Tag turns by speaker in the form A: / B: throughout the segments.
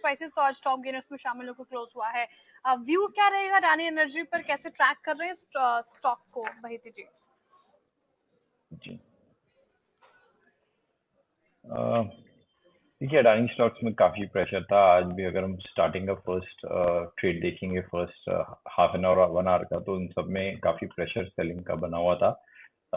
A: Prices तो आज top gainers में शामिल होकर क्लोज हुआ है। व्यू क्या रहेगा अडानी एनर्जी पर, कैसे ट्रैक कर रहे हैं स्टॉक को बहिती जी?
B: जी देखिए, अडानी स्टॉक्स में काफी प्रेशर था आज भी। अगर हम स्टार्टिंग का फर्स्ट ट्रेड देखेंगे, first half an hour 1 hour का, तो इन सब में काफी प्रेशर सेलिंग का बना हुआ था।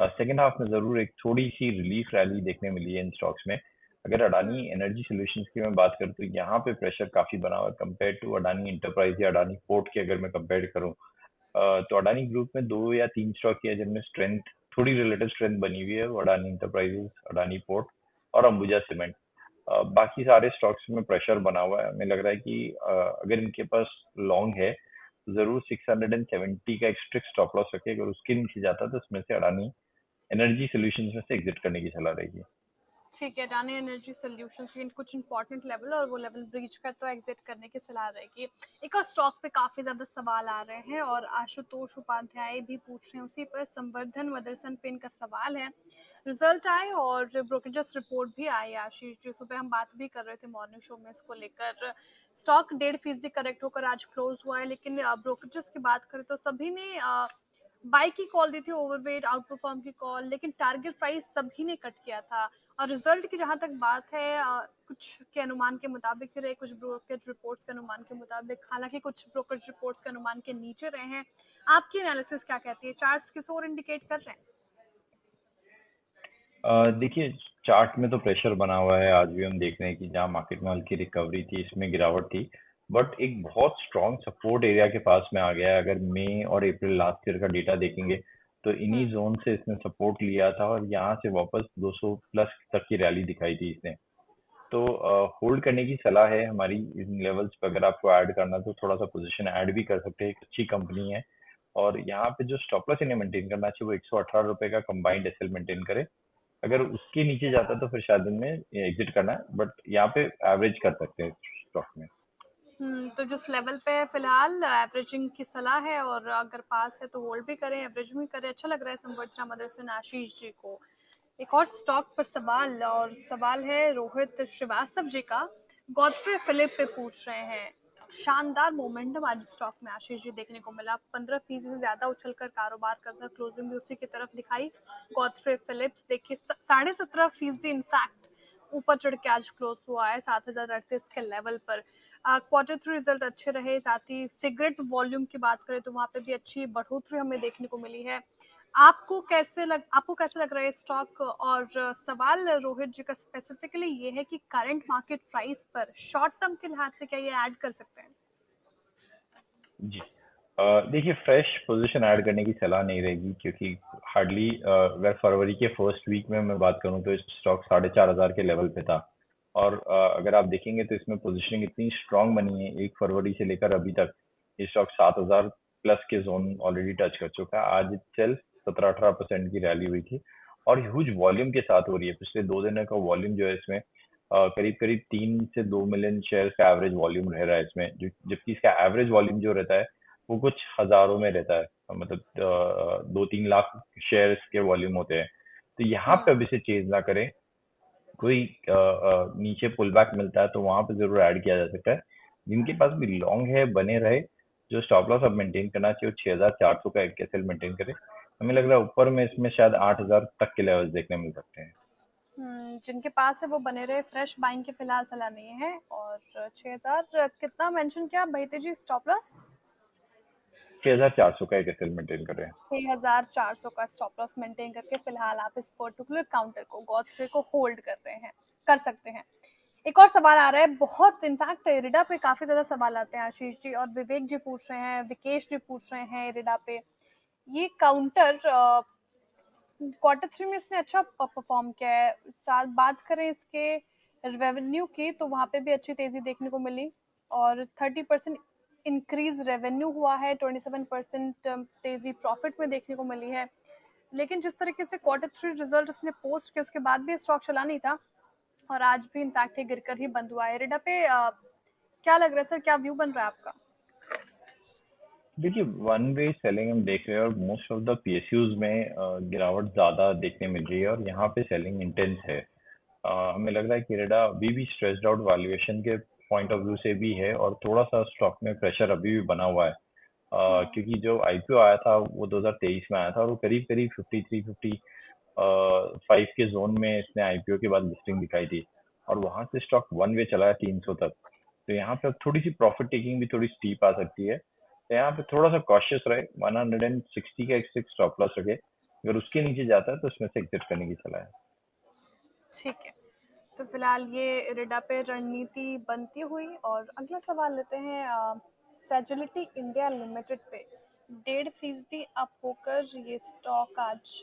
B: सेकेंड हाफ में जरूर एक थोड़ी सी रिलीफ रैली देखने मिली है इन स्टॉक्स में। अगर अडानी एनर्जी सॉल्यूशंस की मैं बात करूँ तो यहाँ पे प्रेशर काफी बना हुआ है कंपेयर टू अडानी इंटरप्राइज या अडानी पोर्ट की। अगर मैं कंपेयर करूँ तो अडानी ग्रुप में 2 या 3 स्टॉक है जिनमें स्ट्रेंथ, थोड़ी रिलेटिव स्ट्रेंथ बनी हुई है। वो अडानी इंटरप्राइजेस, अडानी पोर्ट और अंबुजा सीमेंट। बाकी सारे स्टॉक्स में प्रेशर बना हुआ है। हमें लग रहा है कि अगर इनके पास लॉन्ग है तो जरूर 670 का एक स्ट्रिक्ट स्टॉप लॉस रखे। अगर उसके नीचे जाता है तो उसमें से अडानी एनर्जी सॉल्यूशंस में से एग्जिट करने की सलाह रहेगी।
A: ठीक है, अडानी एनर्जी सॉल्यूशंस के कुछ इंपॉर्टेंट लेवल और वो लेवल ब्रीच कर तो एग्जिट करने की सलाह रहेगी। एक और स्टॉक पे काफी ज्यादा सवाल आ रहे हैं और आशुतोष उपाध्याय भी पूछ रहे हैं उसी पर। संवर्धन मदरसन पे इनका सवाल है। रिजल्ट आए और ब्रोकरेज रिपोर्ट भी आई आशीष जी, सुबह हम बात भी कर रहे थे मॉर्निंग शो में इसको लेकर। स्टॉक 1.5% करेक्ट होकर आज क्लोज हुआ है, लेकिन ब्रोकरेजेस की बात करें तो सभी ने बाई की कॉल दी थी, ओवरवेट आउट परफॉर्म की कॉल, लेकिन टारगेट प्राइस सभी ने कट किया था। और रिजल्ट की जहां तक बात है, कुछ के अनुमान के मुताबिक ही रहे, कुछ ब्रोकरेज रिपोर्ट्स के अनुमान के मुताबिक, हालांकि कुछ ब्रोकरेज रिपोर्ट्स के अनुमान के नीचे रहे हैं। आपकी एनालिसिस क्या कहती है? चार्ट्स किस ओर इंडिकेट कर रहे हैं?
B: देखिए, चार्ट में तो प्रेशर बना हुआ है। आज भी हम देख रहे हैं कि जहाँ मार्केट में हल्की रिकवरी थी, इसमें गिरावट थी। बट एक बहुत स्ट्रॉन्ग सपोर्ट एरिया के पास में आ गया है। अगर मई और अप्रैल लास्ट ईयर का डेटा देखेंगे तो इन्हीं जोन से इसने सपोर्ट लिया था और यहाँ से वापस 200 प्लस तक की रैली दिखाई थी इसने। तो होल्ड करने की सलाह है हमारी इन लेवल्स पे। अगर आपको ऐड करना है तो थोड़ा सा पोजीशन ऐड भी कर सकते हैं। एक अच्छी कंपनी है और यहाँ पे जो स्टॉप लॉस इन्हें मेंटेन करना चाहिए वो 118 रुपए का कंबाइंड एसएल मेंटेन करे। अगर उसके नीचे जाता तो फिर शायद इनमें एग्जिट करना है, बट यहाँ पे एवरेज कर सकते हैं स्टॉक में।
A: तो जिस लेवल पे फिलहाल एवरेजिंग की सलाह है और अगर पास है तो होल्ड भी करें, एवरेज भी करें। अच्छा लग रहा है संवर्धना मदरसन आशीष जी को। एक और स्टॉक पर सवाल, और सवाल है रोहित श्रीवास्तव जी का। गॉडफ्रे फिलिप पे पूछ रहे हैं। शानदार मोमेंटम आज स्टॉक में आशीष जी देखने को मिला, 15% से ज्यादा उछलकर कारोबार करता, क्लोजिंग भी उसी की तरफ दिखाई। गॉडफ्रे फिलिप्स देखिए 17.5% इनफैक्ट ऊपर चढ़ के आज क्लोज हुआ है 7,038 के लेवल पर। Q3 रिजल्ट अच्छे रहे, साथ ही सिगरेट वॉल्यूम की बात करें तो वहां पे भी अच्छी बढ़ोतरी हमें देखने को मिली है। आपको कैसे लग रहा है स्टॉक? और सवाल रोहित जी का स्पेसिफिकली ये है कि करंट मार्केट प्राइस पर शॉर्ट टर्म के लिहाज से क्या ये ऐड कर सकते हैं?
B: जी देखिए, फ्रेश पोजीशन ऐड करने की सलाह नहीं रहेगी क्योंकि हार्डली अगर फरवरी के फर्स्ट वीक में मैं बात करूं तो स्टॉक 4,500 के लेवल पे था। और अगर आप देखेंगे तो इसमें पोजीशनिंग इतनी स्ट्रांग बनी है 1 फरवरी से लेकर अभी तक। ये स्टॉक 7,000 प्लस के जोन ऑलरेडी टच कर चुका है। आज सेल्फ 17-18% की रैली हुई थी और ह्यूज वॉल्यूम के साथ हो रही है। पिछले 2 दिनों का वॉल्यूम जो है इसमें करीब करीब 3 से 2 मिलियन शेयर का एवरेज वॉल्यूम रह रहा है इसमें, जबकि इसका एवरेज वॉल्यूम जो रहता है वो कुछ हजारों में रहता है। मतलब 2-3 लाख शेयर्स के वॉल्यूम होते हैं। तो यहाँ पे अब इसे चेंज ना करें। कोई नीचे पुल बैक मिलता है तो वहां पे जरूर ऐड किया जा सकता है। जिनके पास भी लॉन्ग है बने रहे। जो स्टॉप लॉस अब मेंटेन करना चाहिए वो 6,400 का एक एसएल मेंटेन करे। हमें लग रहा है ऊपर में इसमें शायद 8,000 तक के लेवल्स देखने मिल सकते हैं।
A: जिनके पास है वो बने रहे, फ्रेश बाइंग की फिलहाल सलाह नहीं है। और 6,000 कितना मेंशन किया बहीते जी स्टॉप लॉस?
B: 6,400 का एक एसएल मेंटेन कर रहे हैं।
A: 6,400 का स्टॉप लॉस मेंटेन करके फिलहाल आप इस पर्टिकुलर काउंटर को, गॉडफ्रे को होल्ड कर रहे हैं, कर सकते हैं। एक और सवाल आ रहा है बहुत, इनफैक्ट इरिडा पे काफी ज्यादा सवाल आते हैं आशीष जी, और विवेक जी पूछ रहे हैं, विकेश जी पूछ रहे हैं इरिडा पे। ये काउंटर Q3 में इसने अच्छा परफॉर्म किया है। साथ बात करें इसके रेवेन्यू की तो वहां पे भी अच्छी तेजी देखने को मिली और 30% इंक्रीज रेवेन्यू हुआ है, 27% तेजी प्रॉफिट में देखने को मिली है। लेकिन जिस तरीके से Q3 रिजल्ट इसने पोस्ट किया उसके बाद भी स्टॉक चला नहीं था और आज भी इनफैक्ट ये गिरकर ही बंद हुआ है। रेडा पे क्या लग रहा है सर, क्या व्यू बन रहा है आपका?
B: देखिए, वन वे सेलिंग हम देख रहे हैं और मोस्ट ऑफ द पीएसयूज में गिरावट ज्यादा देखने मिल रही है और यहाँ पे सेलिंग इंटेंस है। हमें लग रहा है कि रेडा अभी भी स्ट्रेस्ड आउट वैल्यूएशन के पॉइंट ऑफ व्यू से भी है, और थोड़ा सा स्टॉक में प्रेशर अभी भी बना हुआ है। क्योंकि जो आईपीओ आया था वो 2023 में आया था, और वो करीब करीब 53-55 के जोन में इसने आईपीओ के बाद लिस्टिंग दिखाई थी, और वहां से स्टॉक वन वे चला है 300 तक। तो यहाँ पे थोड़ी सी प्रॉफिट टेकिंग भी थोड़ी स्टीप आ सकती है, तो यहाँ पे थोड़ा सा कॉशियस रहे। 160 का एक स्टॉप लॉस रखे, अगर उसके नीचे जाता है तो उसमें से एग्जिट करने की सलाह है।
A: ठीक है, तो फिलहाल ये रेडा पे रणनीति बनती हुई। और अगला सवाल लेते हैं सेजुलिटी इंडिया लिमिटेड पे 1.5% अप होकर ये स्टॉक आज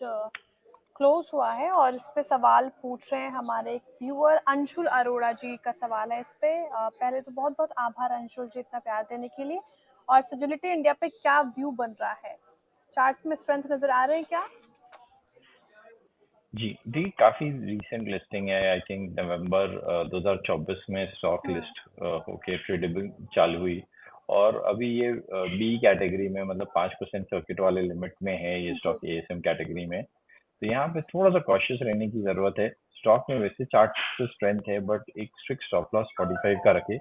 A: क्लोज हुआ है। और इस पे सवाल पूछ रहे हैं हमारे एक व्यूअर अंशुल अरोड़ा जी का सवाल है इस पे। पहले तो बहुत बहुत आभार अंशुल जी इतना प्यार देने के लिए। और सेजुलिटी इंडिया पे क्या व्यू बन रहा है, चार्ट्स में स्ट्रेंथ नजर आ रहे हैं क्या?
B: जी जी, काफी रीसेंट लिस्टिंग है। आई थिंक नवंबर 2024 में स्टॉक
A: हम्म।
B: लिस्ट होके ट्रेडेबल चालू हुई, और अभी ये बी कैटेगरी में, मतलब 5% सर्किट वाले लिमिट में है ये
A: जी।
B: स्टॉक, एएसएम कैटेगरी में। तो यहाँ पे थोड़ा सा कॉशियस रहने की जरूरत है। स्टॉक में वैसे चार्ट तो स्ट्रेंथ है, बट एक स्ट्रिक्ट स्टॉप लॉस 45 का रखे,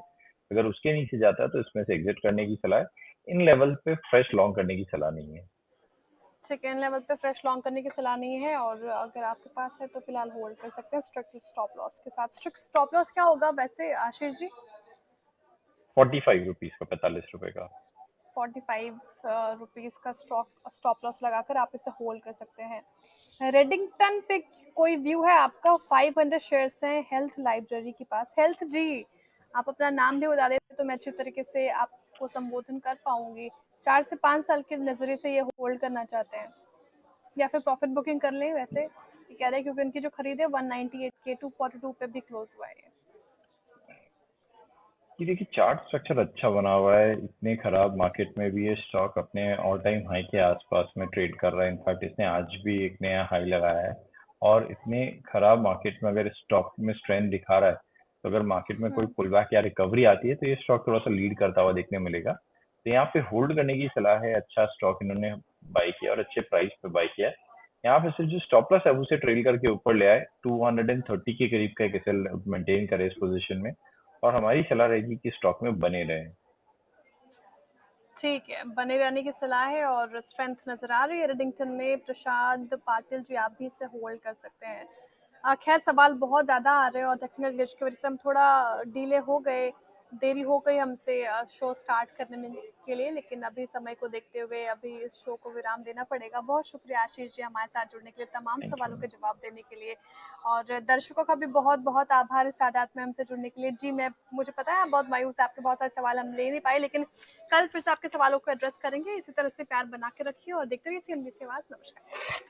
B: अगर उसके नीचे जाता है तो इसमें से एग्जिट करने की सलाह है। इन लेवल पे फ्रेश लॉन्ग करने की सलाह नहीं है।
A: सेकेंड लेवल पे फ्रेश लॉन्ग करने की सलाह नहीं है, और अगर आपके पास है तो फिलहाल होल्ड कर सकते हैं स्ट्रिक्ट स्टॉप लॉस के साथ। स्ट्रिक्ट स्टॉप लॉस क्या होगा वैसे आशीष जी?
B: 45 रुपीज का, 45 रुपए का।
A: 45 रुपीज का स्टॉप लॉस लगाकर आप इसे होल्ड कर सकते हैं। रेडिंगटन पे कोई व्यू है आपका? 500 शेयर्स हैं हेल्थ लाइब्रेरी के पास। हेल्थ जी, आप अपना नाम भी बता देते तो मैं अच्छी तरीके से आपको संबोधन कर पाऊंगी। 4 से 5 साल के नजरिए से ये होल्ड करना चाहते हैं, या फिर प्रॉफिट बुकिंग कर लें वैसे ये कह रहे हैं, क्योंकि उनकी जो खरीद है 198 के 242 पे भी क्लोज हुआ है ये।
B: ये देखिए, चार्ट स्ट्रक्चर अच्छा बना हुआ है, इतने खराब मार्केट में भी ये स्टॉक अपने ऑल टाइम हाई के आसपास में ट्रेड कर रहा है। इनफैक्ट इसने आज भी एक नया हाई लगाया है, और इतने खराब मार्केट में अगर स्टॉक में स्ट्रेंथ दिखा रहा है, तो अगर मार्केट में कोई
A: हम्म।
B: पुल बैक या रिकवरी आती है तो ये स्टॉक थोड़ा सा लीड करता हुआ देखने मिलेगा। तो यहाँ पे होल्ड करने की सलाह है। अच्छा स्टॉक इन्होंने बाई किया, और अच्छे प्राइस पे बाई किया है। यहाँ पे सिर्फ जो स्टॉप लॉस है उसे ट्रेल करके ऊपर ले आए, 230 के करीब का एक एसएल मेंटेन करे इस पोजीशन में, और हमारी सलाह रहेगी कि स्टॉक में बने रहें।
A: ठीक है, बने रहने की सलाह है और स्ट्रेंथ नजर आ रही है रेडिंगटन में। प्रसाद पाटिल जी, आप भी इसे होल्ड कर सकते हैं। खैर सवाल बहुत ज़्यादा आ रहे हैं और टेक्निकल ग्लिच की वजह से हम थोड़ा डिले हो गए, देरी हो गई हमसे शो स्टार्ट करने में के लिए। लेकिन अभी समय को देखते हुए अभी इस शो को विराम देना पड़ेगा। बहुत शुक्रिया आशीष जी हमारे साथ जुड़ने के लिए, तमाम
B: थैंक
A: सवालों
B: यू।
A: के जवाब देने के लिए। और दर्शकों का भी बहुत बहुत आभार इस तादाद में हमसे जुड़ने के लिए। जी मैं, मुझे पता है आप बहुत मायूस है, आपके बहुत सारे सवाल हम ले नहीं पाए, लेकिन कल फिर से आपके सवालों को एड्रेस करेंगे। इसी तरह से प्यार बना के रखिए और देखते रहिए CNBC आवाज़। नमस्कार।